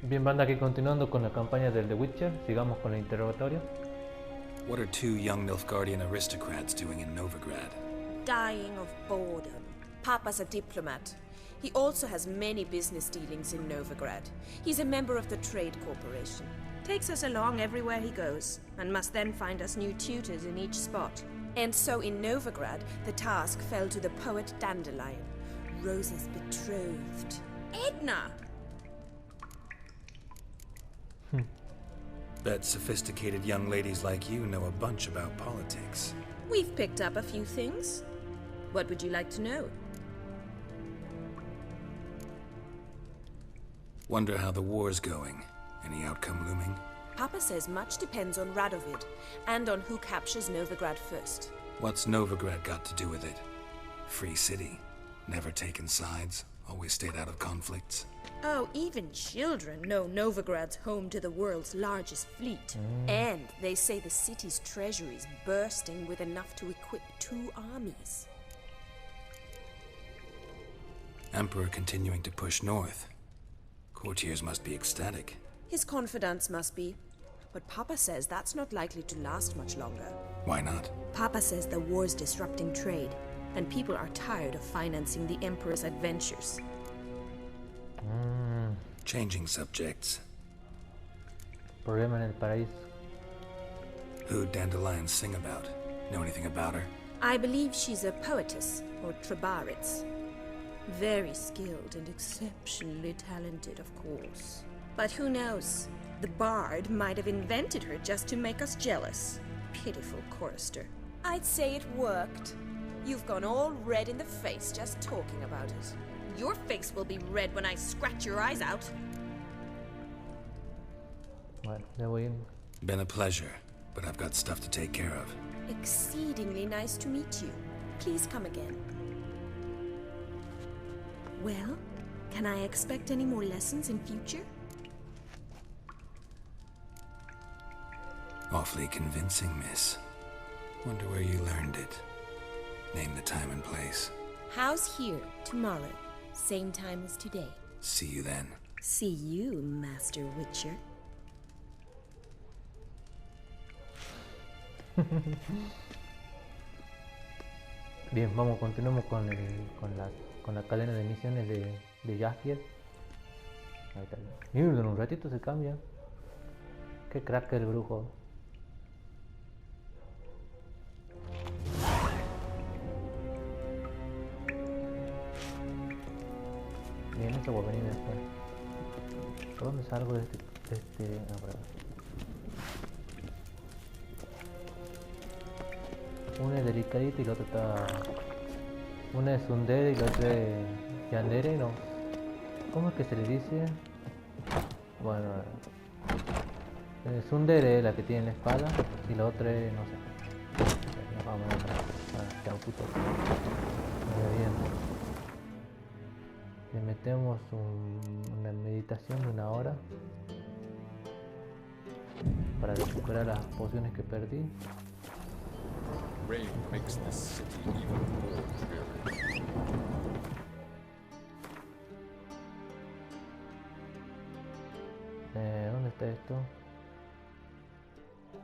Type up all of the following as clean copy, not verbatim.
Bien, banda, aquí continuando con la campaña del The Witcher. Sigamos con el interrogatorio. What are two young Nilfgaardian aristocrats doing in Novigrad? Dying of boredom. Papa's a diplomat. He also has many business dealings in Novigrad. He's a member of the Trade Corporation. Takes us along everywhere he goes, and must then find us new tutors in each spot. And so in Novigrad, the task fell to the poet Dandelion, Rosa's betrothed. Edna! Bet sophisticated young ladies like you know a bunch about politics. We've picked up a few things. What would you like to know? Wonder how the war's going. Any outcome looming? Papa says much depends on Radovid, and on who captures Novigrad first. What's Novigrad got to do with it? Free city. Never taken sides. Always stayed out of conflicts. Oh, even children know Novigrad's home to the world's largest fleet. And they say the city's treasury's bursting with enough to equip 2 armies. Emperor continuing to push north. Courtiers must be ecstatic. His confidants must be. But Papa says that's not likely to last much longer. Why not? Papa says the war's disrupting trade, and people are tired of financing the Emperor's adventures. Changing subjects. Problema en el paraíso. Who'd Dandelion sing about? Know anything about her? I believe she's a poetess, or Trebaritz. Very skilled and exceptionally talented, of course. But who knows? The bard might have invented her just to make us jealous. Pitiful chorister. I'd say it worked. You've gone all red in the face just talking about it. Your face will be red when I scratch your eyes out. Bueno, ya voy. Been a pleasure, but I've got stuff to take care of. Exceedingly nice to meet you. Please come again. Well, can I expect any more lessons in future? Awfully convincing, miss. Wonder where you learned it. Name the time and place. House here, tomorrow. Same time as today. See you then. See you, Master Witcher. Bien, continuamos con la cadena de misiones de Jaskier. Ahí está. Mira, en un ratito se cambia. Qué crack el brujo. Bien, esto va a venir después. ¿Por dónde salgo de este? Ah, por acá. Uno es delicadito y el otro está... Uno es Sundere y el otro es Yandere, no. ¿Cómo es que se le dice? Bueno, Sundere es la que tiene la espada y la otra es, no sé. Vamos a quedar un puto. Muy bien. Le metemos una meditación de 1 hora para recuperar las pociones que perdí. Rain makes this city even more dreary. ¿Dónde está esto?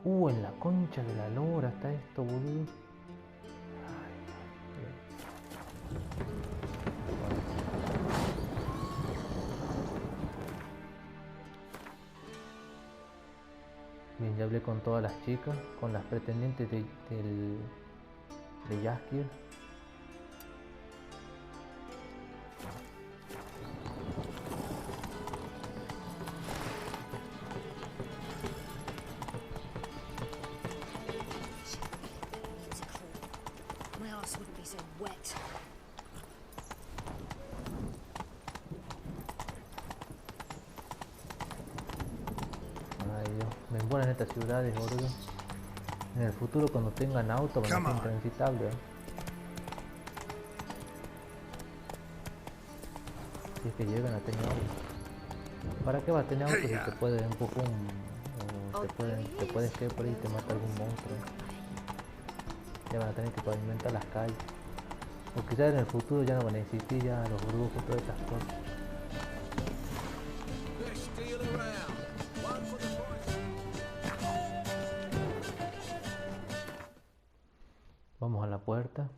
En la concha de la lora está esto, boludo. Bien, ya hablé con todas las chicas, con las pretendientes de Jaskier. My ass wouldn't be so wet. Ay Dios, me embolan estas ciudades, boludo. En el futuro cuando tengan auto van a ser intransitables. Si es que llegan a tener auto. ¿Para qué va a tener auto si te puede un poco te puedes caer por ahí y te mata algún monstruo? Ya van a tener que pavimentar las calles. O quizás en el futuro ya no van a existir ya los brujos, todas estas cosas. la puerta.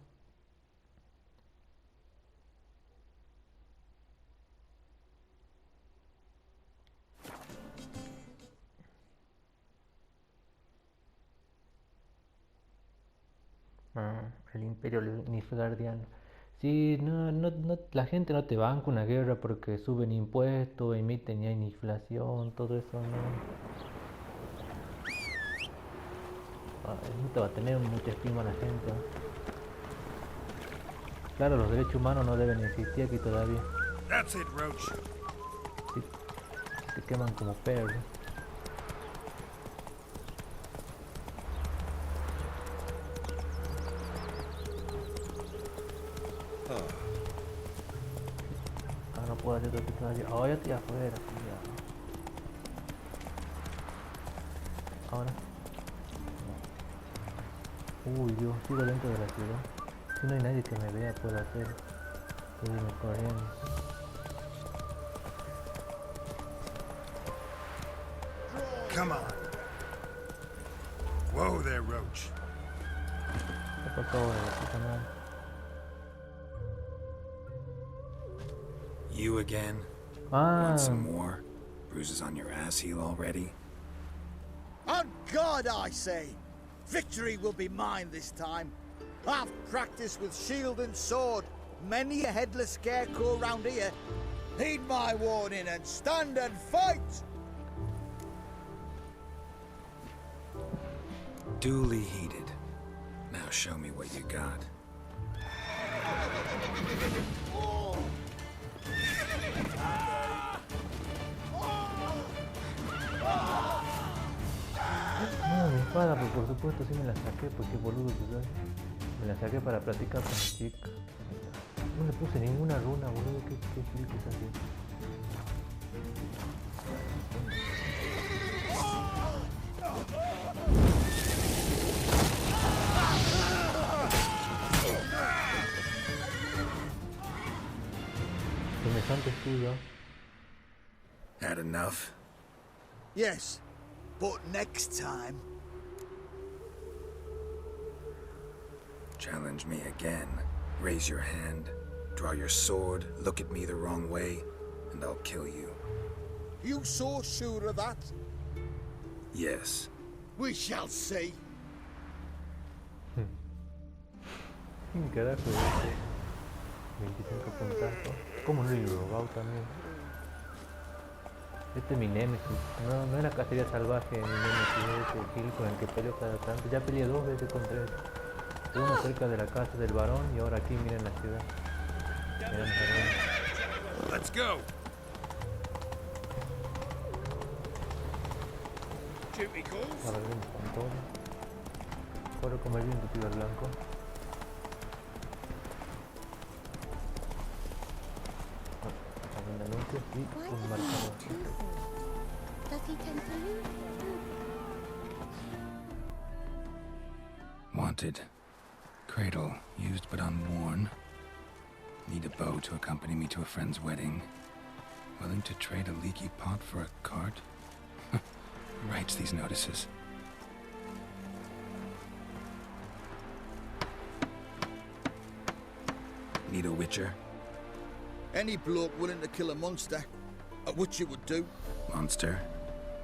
El imperio nilfgaardiano. Sí, la gente no te banca una guerra porque suben impuestos, emiten y hay inflación, todo eso no te va a tener mucha estima la gente. Claro, los derechos humanos no deben existir aquí todavía. That's it, Roach. Sí, te queman como perros. No puedo hacer todo esto todavía. Oh, yo estoy afuera, cuidado. Ahora. Uy, Dios, sigo dentro de la ciudad. Si no hay nadie que me vea, puedo hacer. Puedo irme corriendo. Come on. Whoa there, Roach. ¿Qué pasó ahora, puta madre? You again? Want some more? Bruises on your ass heel already? On God, I say! Victory will be mine this time. I've practiced with shield and sword. Many a headless scarecrow round here. Heed my warning and stand and fight! Duly heeded. Now show me what you got. No, mi espada, pues por supuesto sí me la saqué, porque boludo que soy. Me la saqué para practicar con mi chica. No le puse ninguna runa, boludo, qué gil que es así. Semejante escudo. Had enough? Yes, but next time. Challenge me again. Raise your hand, draw your sword, look at me the wrong way, and I'll kill you. You so sure of that? Yes. We shall see. ¿Quién carajo es este? 25 puntazos. ¿Cómo no le robado también? Este es mi némesis. No es la cacería salvaje, mi némesis, es el kill con el que peleo cada tanto. Ya peleé 2 veces contra él. Uno cerca de la casa del varón y ahora aquí, miren la ciudad. Miren la ciudad. Let's go. Carguemos con todo. Corre como el viento, tío blanco. Un anuncio y un marcador. Does he tend to lose? Wanted. Cradle, used but unworn. Need a bow to accompany me to a friend's wedding. Willing to trade a leaky pot for a cart? Who writes these notices? Need a witcher? Any bloke willing to kill a monster, a witcher would do. Monster?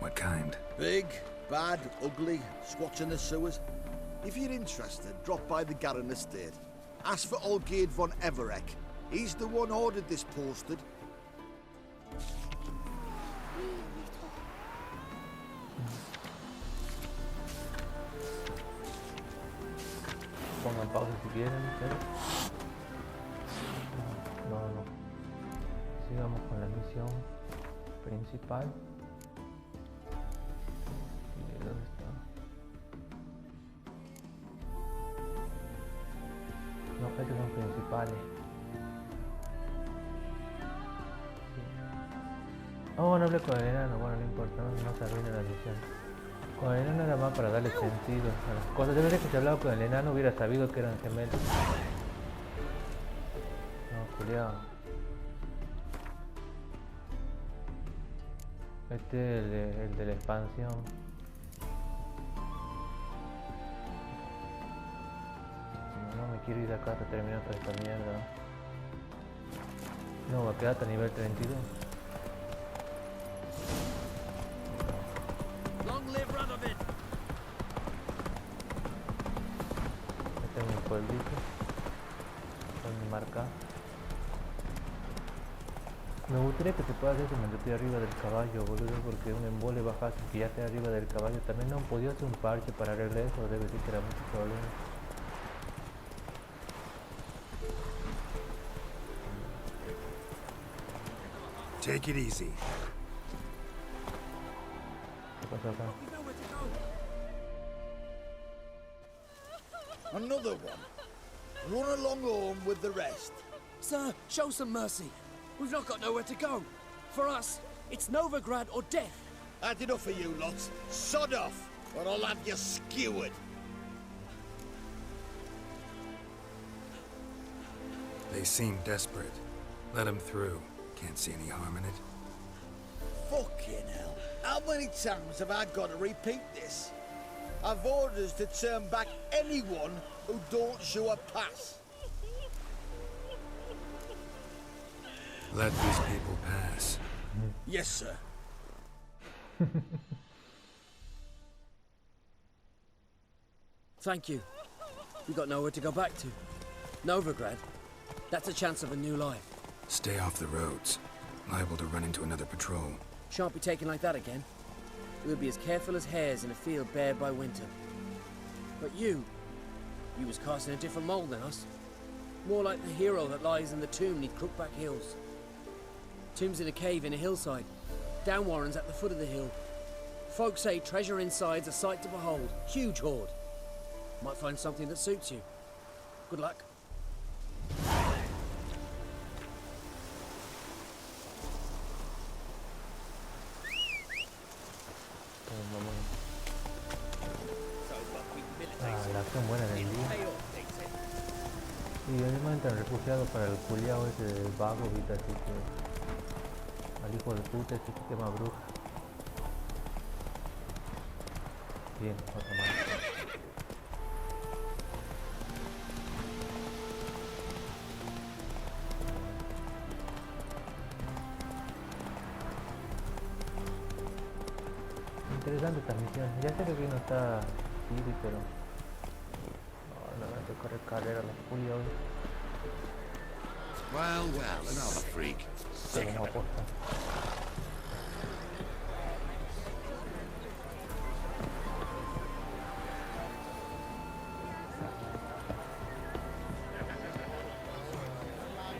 What kind? Big, bad, ugly, squats in the sewers. If you're interested, drop by the Garren estate. Ask for Olgierd von Everek. He's the one ordered this posted. Pongan pausa si quieren, pero... No. Sigamos con la misión principal. ¿Dónde está? No, estos son principales. Sí. Oh, no hablé con el enano, bueno, no importa, no se arruina la misión. Con el enano era más para darle sentido a las cosas. Yo vería que si hablaba con el enano hubiera sabido que eran gemelos. No, culiao. Este es el de la expansión. No, quiero ir acá hasta terminar toda esta mierda. No, va a quedar hasta nivel 32. Long live Radovid. Este es un pueblito. Con mi marca. Me gustaría que se pueda hacer eso mientras estoy arriba del caballo, boludo, porque un embole baja que ya esté arriba del caballo. También no han podido hacer un parche para arreglar eso, debe decir que era mucho problema. Take it easy. ¿Qué pasó acá? Another one. Run along home with the rest. Sir, show some mercy. We've not got nowhere to go. For us, it's Novigrad or death. That's enough for you lots. Sod off, or I'll have you skewered. They seem desperate. Let them through. Can't see any harm in it. Fucking hell. How many times have I got to repeat this? I've orders to turn back anyone who don't show a pass. Let these people pass. Yes, sir. Thank you. We've got nowhere to go back to. Novigrad. That's a chance of a new life. Stay off the roads. Liable to run into another patrol. Shan't be taken like that again. We'll be as careful as hares in a field bared by winter. But you was cast in a different mold than us. More like the hero that lies in the tomb neath Crookback Hills. Tomb's in a cave in a hillside. Down Warren's at the foot of the hill. Folks say treasure inside's a sight to behold. Huge hoard. Might find something that suits you. Good luck. La acción buena del día. Y además entran refugiados para el culiao ese del vago, ¿viste? Así que al hijo de puta ese que quema bruja. Bien, otra más. Interesante esta misión. Ya sé que aquí no está Siri, pero no me va a tocar el Carrera la culia hoy. Well, another freak. Pero como aposta.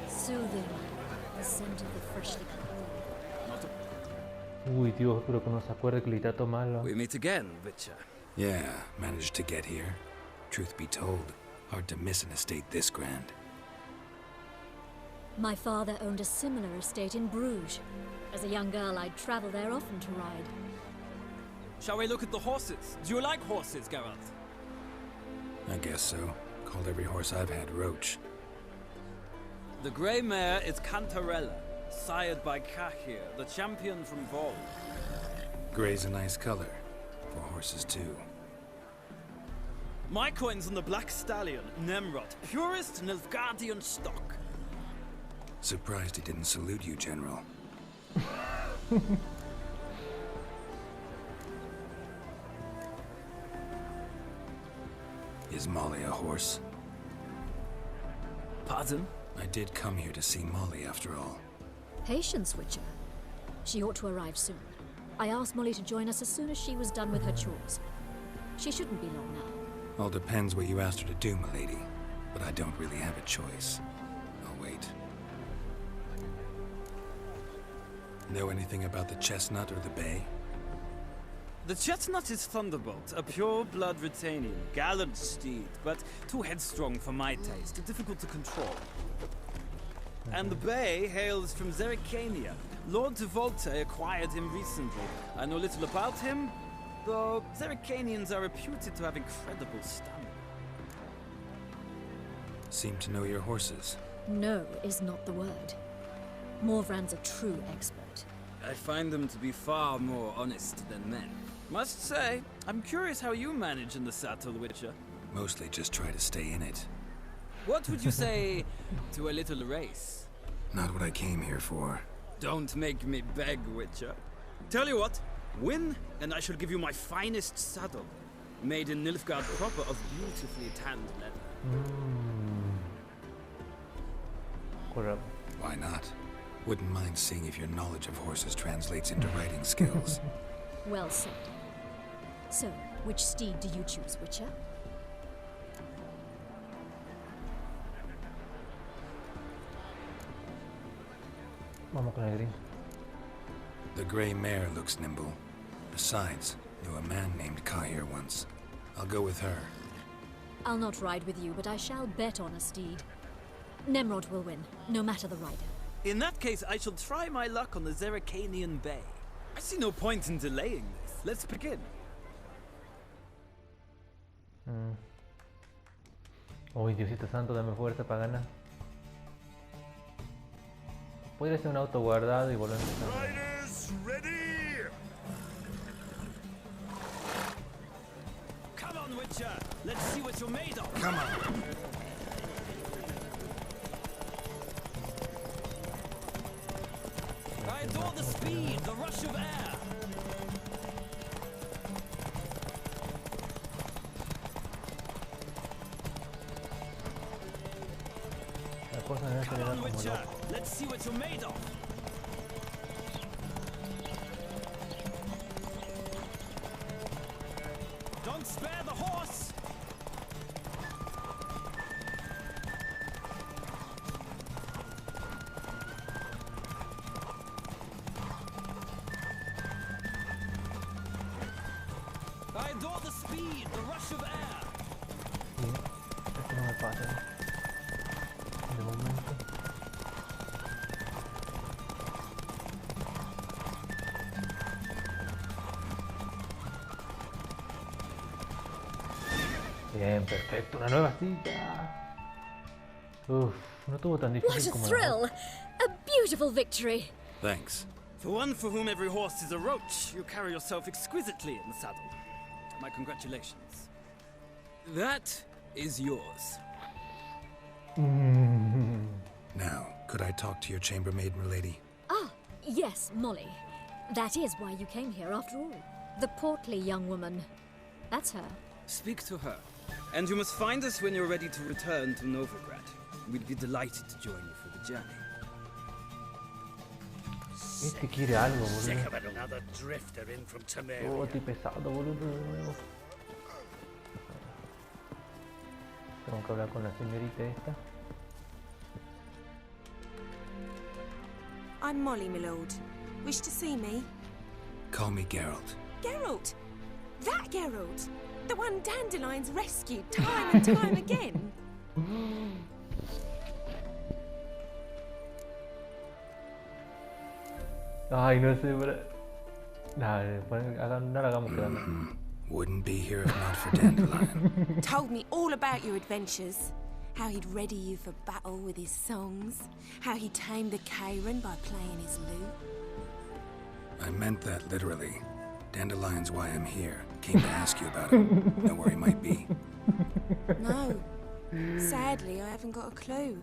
Soothing. The scent of the freshly cut wood. Uy, Dios, espero que no se acuerde que le trato malo. We meet again, Witcher. Yeah, managed to get here. Truth be told, hard to miss an estate this grand. My father owned a similar estate in Bruges. As a young girl, I'd travel there often to ride. Shall we look at the horses? Do you like horses, Geralt? I guess so. Called every horse I've had Roach. The grey mare is Cantarella, sired by Cahir, the champion from Vol. Gray's a nice color. For horses, too. My coin's on the black stallion, Nemrod, purest Nilfgaardian stock. Surprised he didn't salute you, General. Is Molly a horse? Pardon? I did come here to see Molly, after all. Patience, Witcher. She ought to arrive soon. I asked Molly to join us as soon as she was done with her chores. She shouldn't be long now. All depends what you asked her to do, milady. But I don't really have a choice. I'll wait. Know anything about the chestnut or the bay? The chestnut is Thunderbolt, a pure-blood Retanian, gallant steed, but too headstrong for my taste, difficult to control. And the bay hails from Zerrikania. Lord de Volte acquired him recently. I know little about him, though Zerrikanians are reputed to have incredible stamina. Seem to know your horses. No is not the word. Morvran's a true expert. I find them to be far more honest than men. Must say, I'm curious how you manage in the saddle, Witcher. Mostly just try to stay in it. What would you say to a little race? Not what I came here for. Don't make me beg, Witcher. Tell you what, win, and I shall give you my finest saddle, made in Nilfgaard proper of beautifully tanned leather. Correct. Why not? Wouldn't mind seeing if your knowledge of horses translates into riding skills. Well said. So, which steed do you choose, Witcher? Vamos con el gris. The gray mare looks nimble. Besides, knew a man named Carrera once. I'll go with her. I'll not ride with you, but I shall bet on a steed. Nemrod will win, no matter the rider. In that case, I shall try my luck on the Zeracanian Bay. I see no point in delaying this. Let's begin. Uy, Diosito santo, dame fuerza para ganar. Podría ser un auto guardado y volver a empezar. Riders, ready! Come on, Witcher! Let's see what you're made of! Come on! I adore the speed, the rush of air! La cosa debe Come acelerar on, como Witcher! loco. Let's see what you're made of! Don't spare the horse! I adore the speed, the rush of air! Sí, esto no me pasa. De momento. Bien, perfecto, una nueva cita. Uf, no tuvo tan What difícil a como la thrill! A beautiful victory! Thanks. For one for whom every horse is a roach, you carry yourself exquisitely in the saddle. My congratulations. That is yours. Now, could I talk to your chambermaid, milady? Ah, yes, Molly. That is why you came here after all. The portly young woman. That's her. Speak to her. And you must find us when you're ready to return to Novigrad. We'd be delighted to join you for the journey. Este quiere algo, Sick boludo. of it, another drifter in from Oh, Temeria. estoy pesado, boludo, de nuevo. Tengo que hablar con la señorita esta. I'm Molly, my lord. Wish to see me? Call me Geralt. Geralt! That Geralt! The one Dandelions rescued time and time again! Ay, no sé, pero... Nah, no la hagamos quedando. Wouldn't be here if not for Dandelion. Told me all about your adventures. How he'd ready you for battle with his songs. How he tamed the Karen by playing his lute. I meant that literally. Dandelion's why I'm here. Came to ask you about him. Know where he might be. No. Sadly, I haven't got a clue.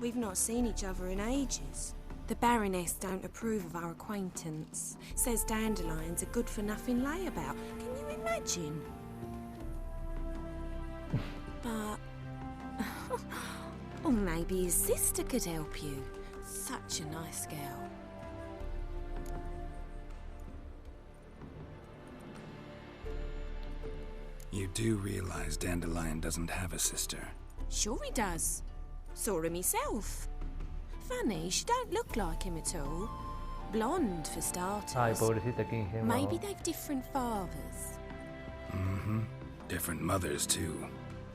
We've not seen each other in ages. The Baroness don't approve of our acquaintance. Says Dandelion's a good-for-nothing layabout. Can you imagine? But... or maybe his sister could help you. Such a nice girl. You do realize Dandelion doesn't have a sister. Sure he does. Saw him myself. Funny, she don't look like him at all. Blonde, for starters. Ay, pobrecita, que ingenua. Maybe they've different fathers. Mm-hmm. Different mothers, too.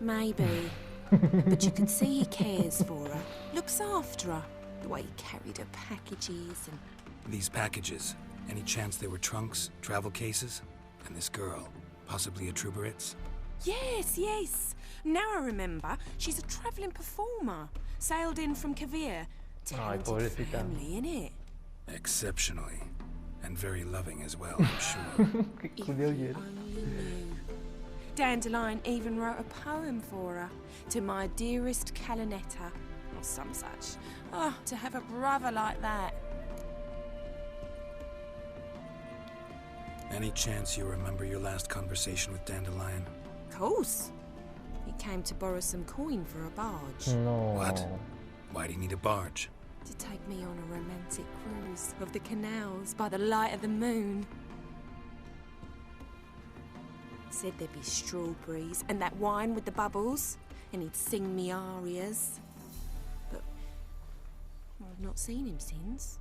Maybe. But you can see he cares for her. Looks after her. The way he carried her packages and... These packages, any chance they were trunks, travel cases? And this girl, possibly a Truberitz? Yes, yes. Now I remember. She's a travelling performer. Sailed in from Kavir. Ay, Talented pobrecita. family, innit? Exceptionally. And very loving as well, I'm sure. Qué If culeo you y él. only knew. Dandelion even wrote a poem for her, to my dearest Calinetta, or some such. Oh, to have a brother like that. Any chance you remember your last conversation with Dandelion? Of course. He came to borrow some coin for a barge. No. What? Why do you need a barge? To take me on a romantic cruise of the canals by the light of the moon. Said there'd be strawberries and that wine with the bubbles, and he'd sing me arias. But I've not seen him since.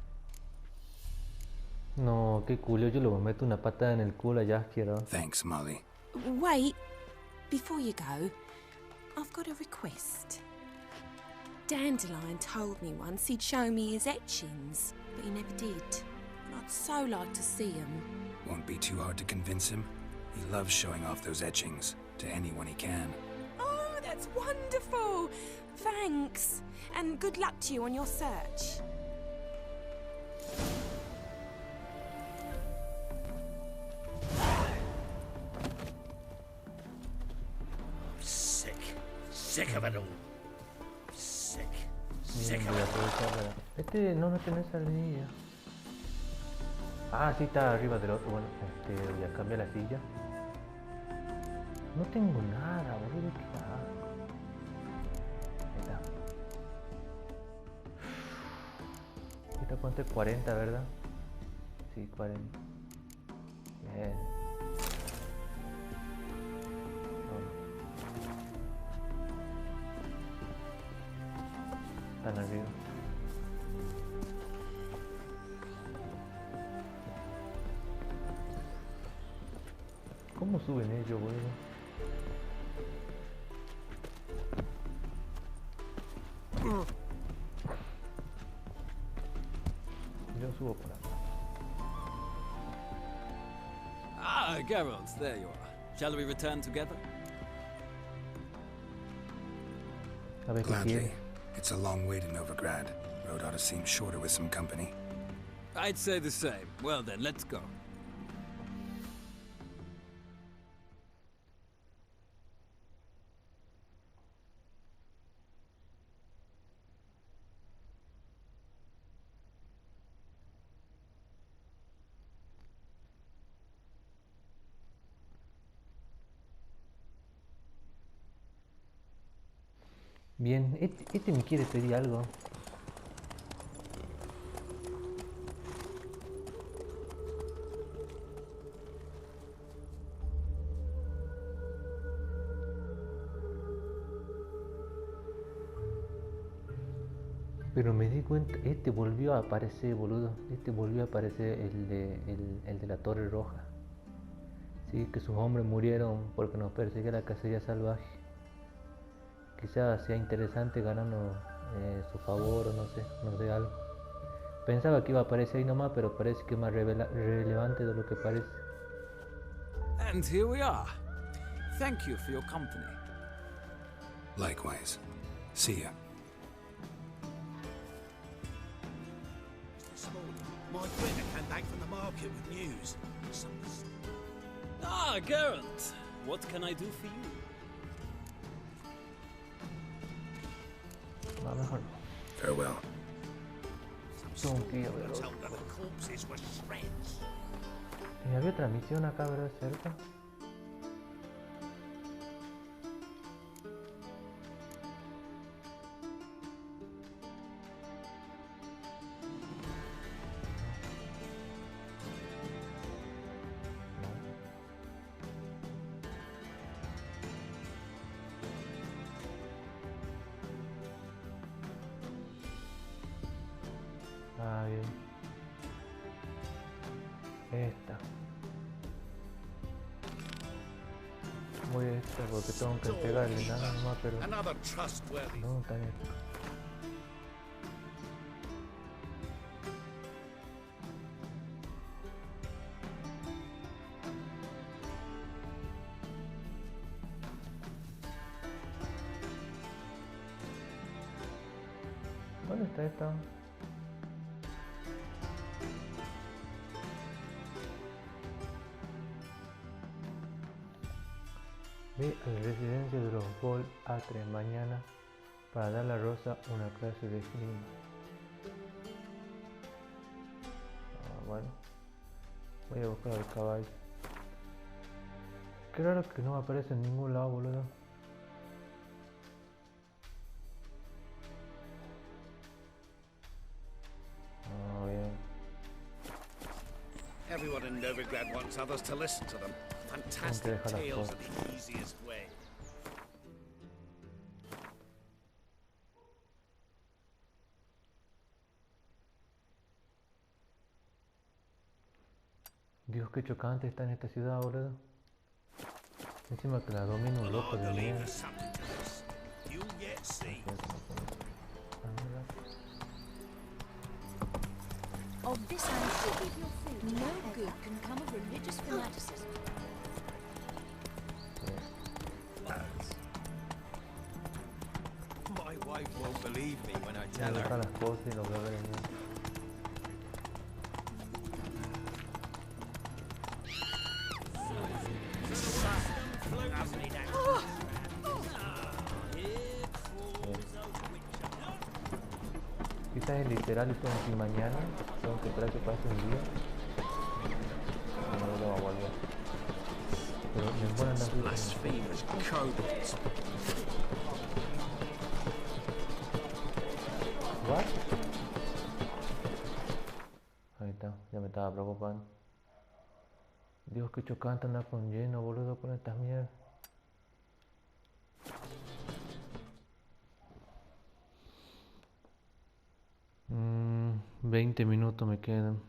No, qué culo, yo le meto una patada en el culo a Jaskier. Thanks, Molly. Wait, before you go, I've got a request. Dandelion told me once he'd show me his etchings, but he never did. And I'd so like to see them. Won't be too hard to convince him. He loves showing off those etchings to anyone he can. Oh, that's wonderful! Thanks, and good luck to you on your search. Sick. Sick of it all. Sick. Sick Bien, of voy a it all. aprovechar para... no tiene salida. Ah, sí está arriba del otro. Bueno, voy a cambiar la silla. No tengo nada, boludo, qué asco. Ahí está. Esta ponte 40, ¿verdad? Sí, 40. Bien. Están arriba. ¿Cómo suben ellos, boludo? Yo subo por acá. Ah, Geralt, there you are. Shall we return together? A ver qué Gladly. quiere. It's a long way to Novigrad. Road ought to seem shorter with some company. I'd say the same. Well then, let's go. Bien, este me quiere pedir algo. Pero me di cuenta, este volvió a aparecer, boludo. Este volvió a aparecer el de la Torre Roja. Sí, que sus hombres murieron porque nos perseguía la cacería salvaje. Quizás sea interesante ganarnos su favor o no sé algo. Pensaba que iba a aparecer ahí nomás, pero parece que es más relevante de lo que parece. And here we are. Thank you for your company. Likewise. See ya. This morning, my printer came back from the market with news. Ah, Geralt. What can I do for you? No, mejor no. Farewell. Tengo que ir a ver Told otro. her the corpses were shreds. Había otra misión acá, ¿verdad? Cerca. Ah, bien. Esta. Voy a esta porque tengo que pegarle nada más, pero... Another trustworthy. No, está bien. ¿Dónde está esta? Ve a la residencia de los Gold A3 mañana para dar a Rosa una clase de esgrima. Bueno, voy a buscar al caballo. Qué raro que no aparece en ningún lado, boludo. Bien. Everyone in Novigrad wants others to listen to them. Fantastic tales are the easiest way. Dios, qué chocante está en esta ciudad, boludo. Encima que la domina un loco de mierda. Of this I forgive your food. No good can come of religious fanaticism. My wife won't believe me when I tell Voy a her. dejar las cosas y lo voy a ver en mí. Quizás es literal y son que mañana tengo que esperar que pase un día. No lo va a volver. Pero me ponen las Blasphemous cowards. ¿What? Ahí está, ya me estaba preocupando. Dios, qué chocante andar con lleno, boludo, con estas mierdas. 20 minutos me quedan.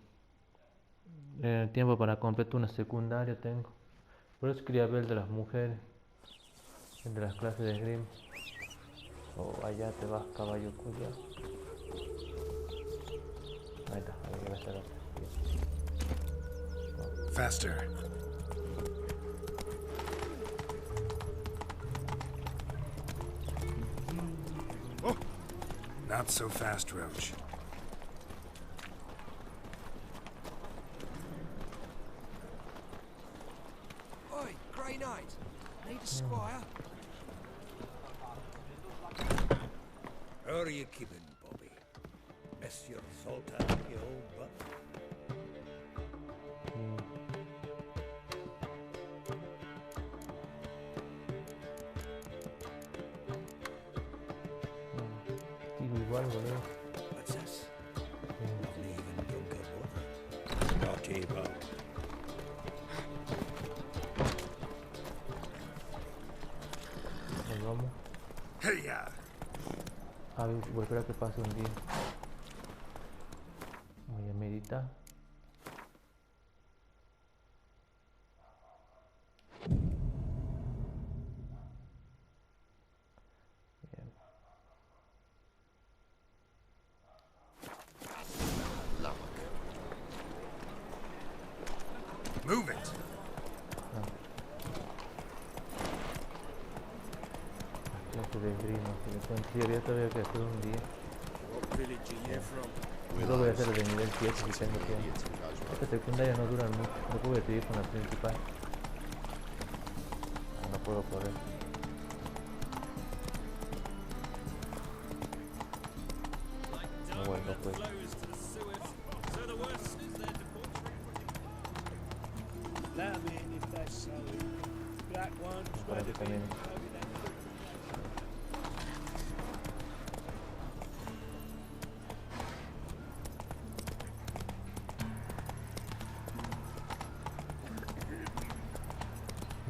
Tiempo para completar una secundaria tengo. Por eso quería ver el de las mujeres. El de las clases de esgrima. Oh, allá te vas, caballo culiao. Ahí está, ahí va a estar otra. Faster. Oh, not so fast, Roach. Oi, Grey Knight. Need a squire? How are you keeping, Bobby? Miss your salter, you old butt. Sigo igual, boludo. What's this? Not even drunk of water. Not even. Nos vamos. Hey, yeah. Voy a esperar que pase un día. Voy a meditar. Bien. Move it. Clase de esgrima, si le cuento. Sí, había todavía que hacer un día. What village are you from? Yo voy a hacer de nivel 7 si tengo tiempo. Estas secundarias no duran mucho. No puedo seguir con la principal. No puedo correr. No vuelvo pues. Para que también.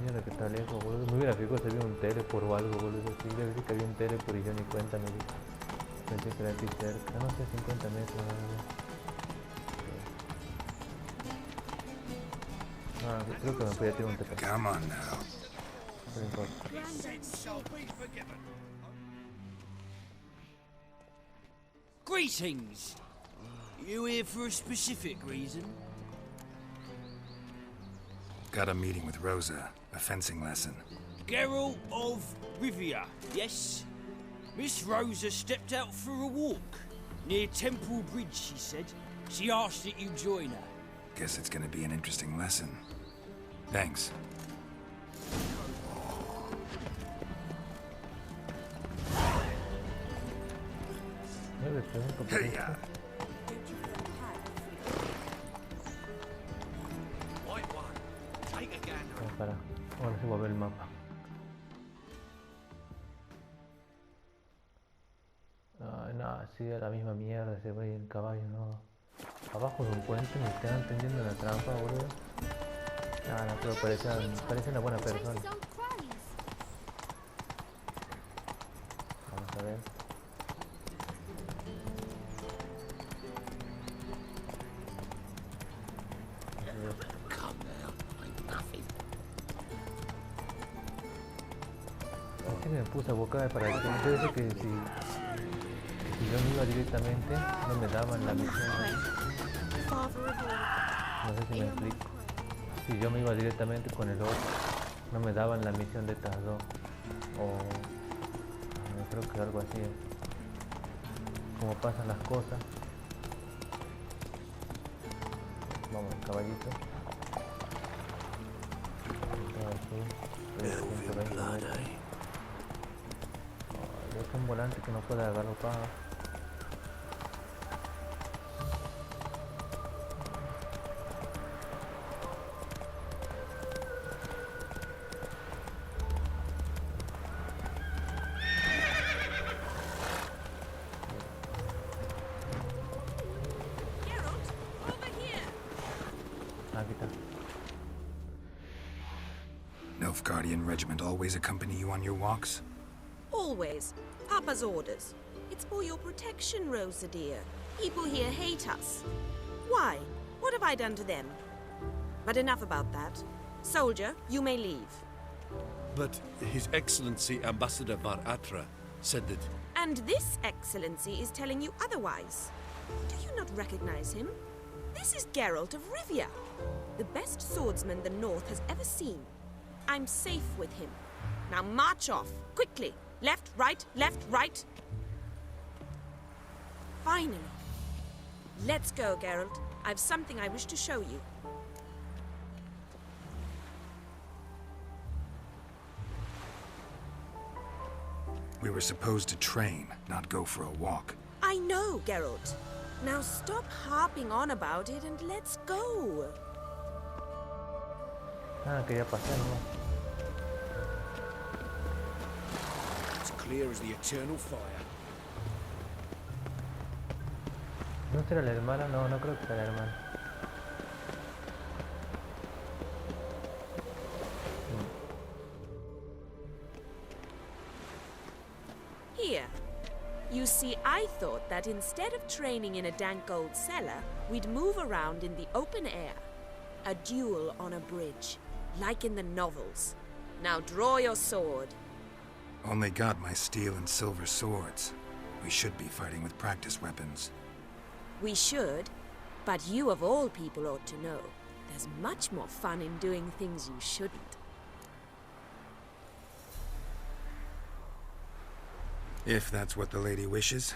Mira que está lejos, boludo. Me hubiera fijado si había un teleport o algo, boludo. Sí, ya vi que había un teleport y yo ni cuenta me di. Pensé que era aquí cerca. No sé, 50 metros, nada más. Creo que me podía tirar un teleport. Come on now. No importa. Greetings! You here for a specific reason? Got a meeting with Rosa. A fencing lesson. Geralt of Rivia, yes? Miss Rosa stepped out for a walk. Near Temple Bridge, she said. She asked that you join her. Guess it's gonna be an interesting lesson. Thanks. de pregunto por esto. Para, ahora sí voy a ver el mapa. Ay, no, sigue la misma mierda ese güey, el caballo, no. Abajo de un puente me están tendiendo la trampa, boludo. No, no, pero parece una buena persona. Vamos a ver. Así que me puse a buscar para que entonces que si yo me iba directamente no me daban la misión. No sé si me explico. Si yo me iba directamente con el otro, no me daban la misión de estas dos. O creo que algo así es. Como pasan las cosas. Vamos, caballito. Es un volante que no puede agarropar. Aquí está. Nilfgaardian regiment always accompany you on your walks? Always. Papa's orders. It's for your protection, Rosa dear. People here hate us. Why? What have I done to them? But enough about that. Soldier, you may leave. But His Excellency Ambassador Var Atra said that... And this excellency is telling you otherwise. Do you not recognize him? This is Geralt of Rivia, the best swordsman the North has ever seen. I'm safe with him. Now march off, quickly. Left, right. Finally. Let's go, Geralt. I've something I wish to show you. We were supposed to train, not go for a walk. I know, Geralt. Now stop harping on about it and let's go. Ah, quería pasar, ¿no? It's clear as the eternal fire. ¿No será la hermana? No, no creo que sea la hermana. Here. You see, I thought that instead of training in a dank old cellar, we'd move around in the open air. A duel on a bridge, like in the novels. Now draw your sword. Only got my steel and silver swords. We should be fighting with practice weapons. We should, but you of all people ought to know. There's much more fun in doing things you shouldn't. If that's what the lady wishes.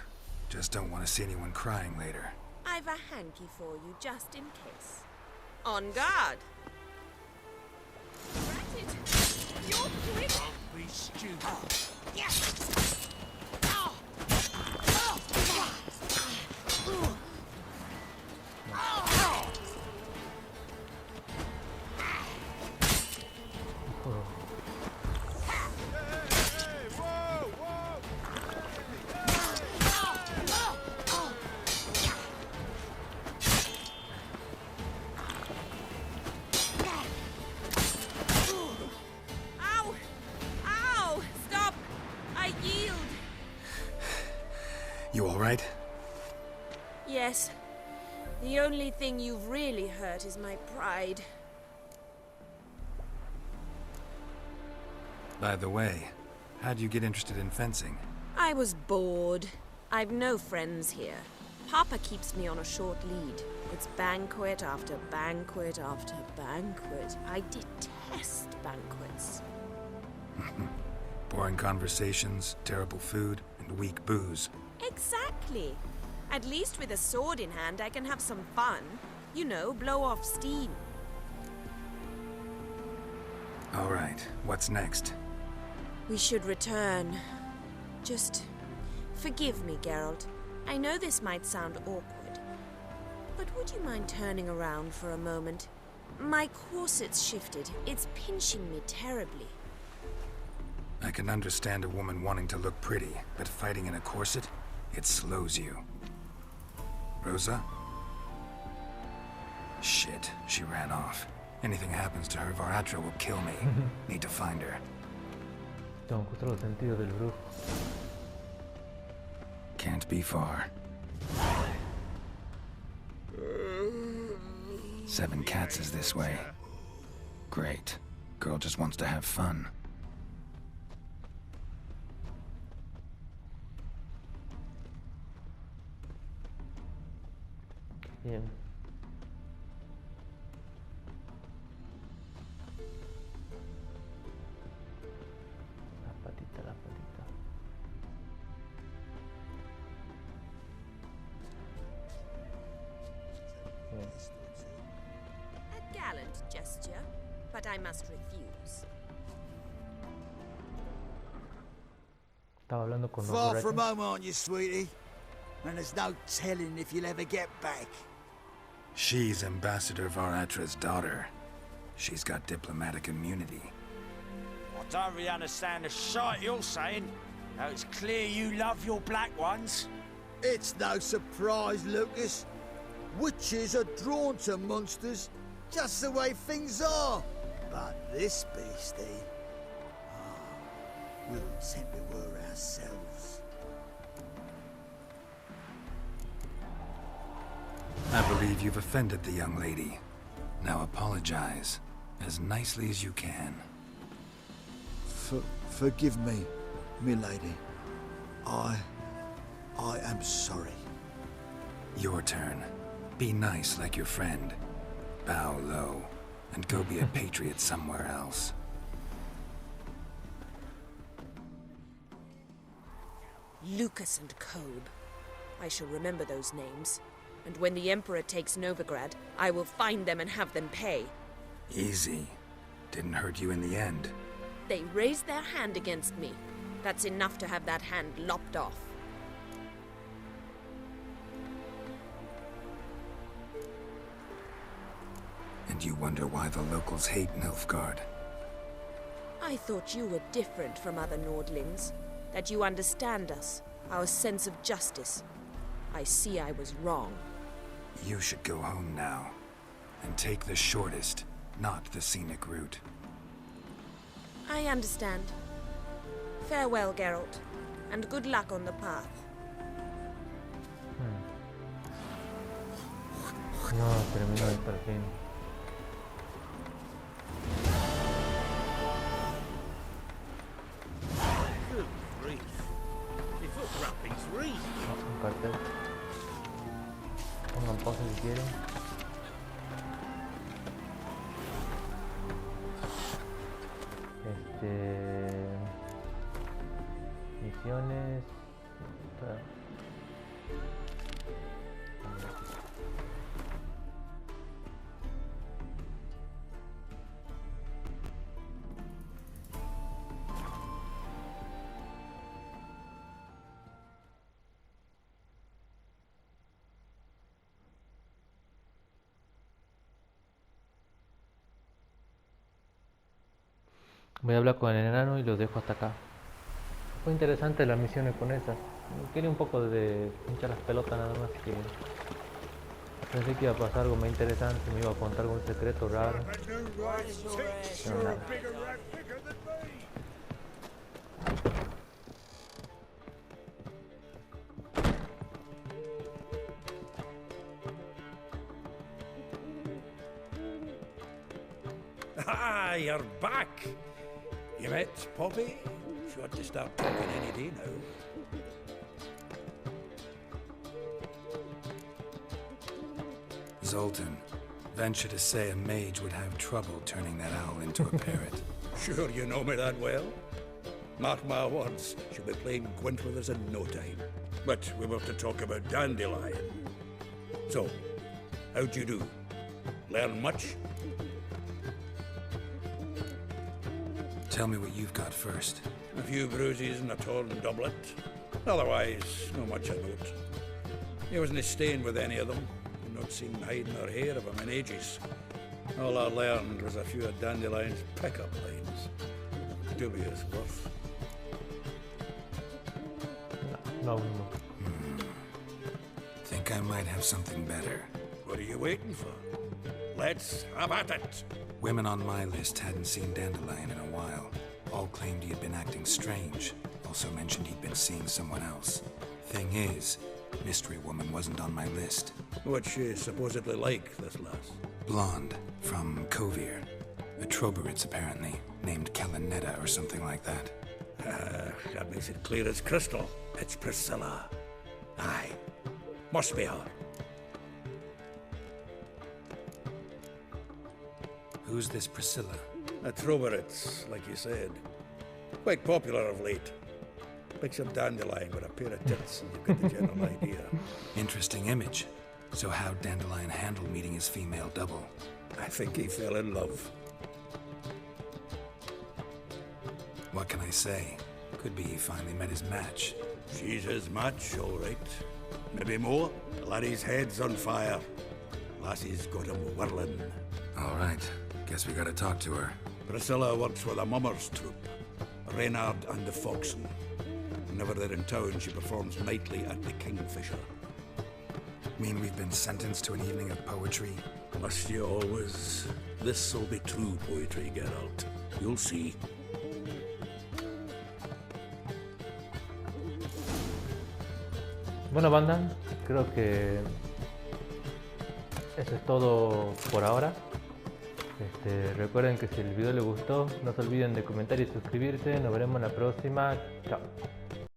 Just don't want to see anyone crying later. I've a hanky for you, just in case. On guard! You're grip! Don't be stupid. Yes! You all right? Yes. The only thing you've really hurt is my pride. By the way, how'd you get interested in fencing? I was bored. I've no friends here. Papa keeps me on a short lead. It's banquet after banquet after banquet. I detest banquets. Boring conversations, terrible food, and weak booze. Exactly. At least with a sword in hand, I can have some fun. You know, blow off steam. All right, what's next? We should return. Just forgive me, Geralt. I know this might sound awkward, but would you mind turning around for a moment? My corset's shifted. It's pinching me terribly. I can understand a woman wanting to look pretty, but fighting in a corset, it slows you. Rosa? Shit, she ran off. Anything happens to her, Varatra will kill me. Need to find her. Tengo que encontrar los sentidos del brujo. Can't be far. 7 Cats is this way. Great. Girl just wants to have fun. Bien. Las patitas, las patitas. Bien. A gallant gesture, but I must refuse. Estaba hablando con Far Rosa. from home, aren't you, sweetie? And there's no telling if you'll ever get back. She's Ambassador Varatra's daughter. She's got diplomatic immunity. I don't really understand the shite you're saying. Now it's clear you love your black ones. It's no surprise, Lucas. Witches are drawn to monsters, just the way things are. But this beastie, we'll tend to her ourselves. I believe you've offended the young lady. Now apologize, as nicely as you can. Forgive me, milady. I am sorry. Your turn. Be nice like your friend. Bow low, and go be a patriot somewhere else. Lucas and Kobe. I shall remember those names. And when the Emperor takes Novigrad, I will find them and have them pay. Easy. Didn't hurt you in the end. They raised their hand against me. That's enough to have that hand lopped off. And you wonder why the locals hate Nilfgaard. I thought you were different from other Nordlings. That you understand us, our sense of justice. I see I was wrong. You should go home now. And take the shortest, not the scenic route. I understand. Farewell, Geralt. And good luck on the path. No, terminó esto al fin. Good grief. Your foot wrapping's real. Un cartel. Pongan pausa si quieren. Misiones. Voy a hablar con el enano y lo dejo hasta acá. Fue interesante las misiones con esas. Quería un poco de hinchar las pelotas nada más, que pensé que iba a pasar algo más interesante, me iba a contar algún secreto raro. Pero nada. Ah, you're back. You met Poppy? She ought to start talking any day now. Zoltan, venture to say a mage would have trouble turning that owl into a parrot. Sure you know me that well? Mark my words, she'll be playing Gwent with us in no time. But we were to talk about Dandelion. So, how'd you do? Learn much? Tell me what you've got first. A few bruises and a torn doublet. Otherwise, not much I note. He wasn't staying with any of them. I'd not seen hiding or hair of him in ages. All I learned was a few of Dandelion's pickup lines. Dubious worth. No. Think I might have something better. What are you waiting for? Let's have at it! Women on my list hadn't seen Dandelion in a while. All claimed he had been acting strange. Also mentioned he'd been seeing someone else. Thing is, Mystery Woman wasn't on my list. What's she supposedly like, this lass? Blonde, from Kovir. A Troberitz, apparently, named Kalinetta or something like that. That makes it clear as crystal. It's Priscilla. Aye. Must be her. Who's this Priscilla? A Troberitz, like you said. Quite popular of late. Picks up Dandelion with a pair of tits and you've got the general idea. Interesting image. So how'd Dandelion handle meeting his female double? I think he fell in love. What can I say? Could be he finally met his match. She's his match, all right. Maybe more. The laddie's head's on fire. Lassie's got him whirling. All right. Guess we gotta talk to her. Priscilla works for the Mummers troupe. Reynard and the Foxen. Whenever they're in town, she performs nightly at the Kingfisher. Mean we've been sentenced to an evening of poetry? Must you always? This'll be true poetry, Geralt. You'll see. Bueno, banda, creo que eso es todo por ahora. Recuerden que si el video les gustó, no se olviden de comentar y suscribirse. Nos veremos en la próxima. Chao.